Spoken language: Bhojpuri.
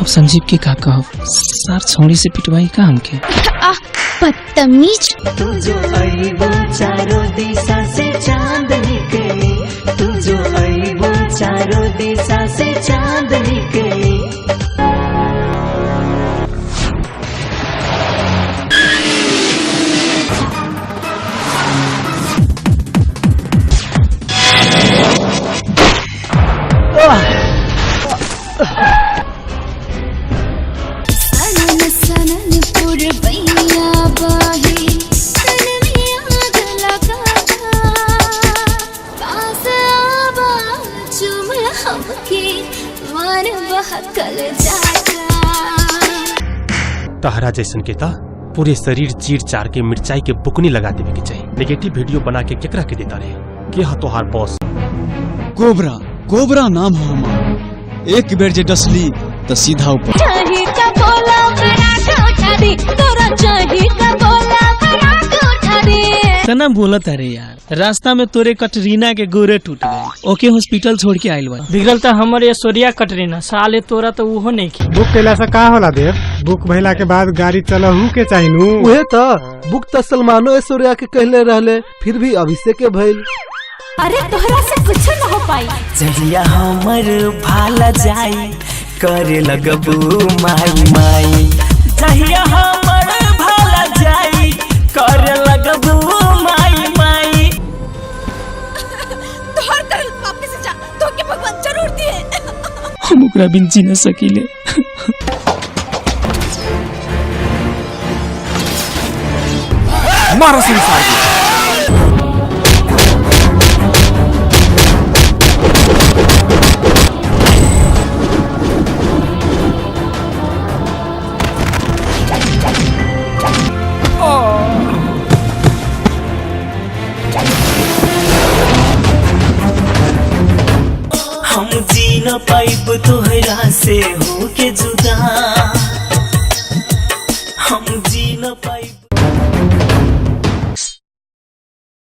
अब संजीव के का कहब, सार छौड़ी से पिटवाई का हमके। बदतमीज। तू जो आईबो चारों दिशा से चांद निकली, तू जो आईबो चारों दिशा से चांद निकली। तहरा जैसन के ता पूरे शरीर चीर चार के मिर्चाई के बुकनी लगा देवे के चाहिए। नेगेटिव वीडियो बना के केकरा के देता रहे के हा तोहार बॉस? कोबरा, कोबरा नाम हो हमार। एक बेर जे डसली तो सीधा ऊपर। तना बोलत अरे यार, रास्ता में तोरे कटरीना के गोरे टूट गए, ओके हॉस्पिटल छोड़ के आइल बा। बिगड़ल तो हमारे ऐश्वर्या कटरीना, साले तोरा तो वो नहीं की। बुक कैला से का होला देव? बुक भइला के बाद गाड़ी चलहू के चाहिनू। उहे तो बुक तो सलमानो ऐश्वर्या के कहले रहले, फिर भी अभिषेक के भइल। अरे तोहरा से कुछ न हो पाई। जहिया हमर भाला जाई करे लगबू माई माई, जहिया हमर भाला जाई करे लगबू माई माई। तोहर कर वापस जा, तो के भगवान जरूर दिए। हम ओकरा बिन जी न सकीले। मारो संसार हम जी न पाइब तोहरा से हो के जुदा, हम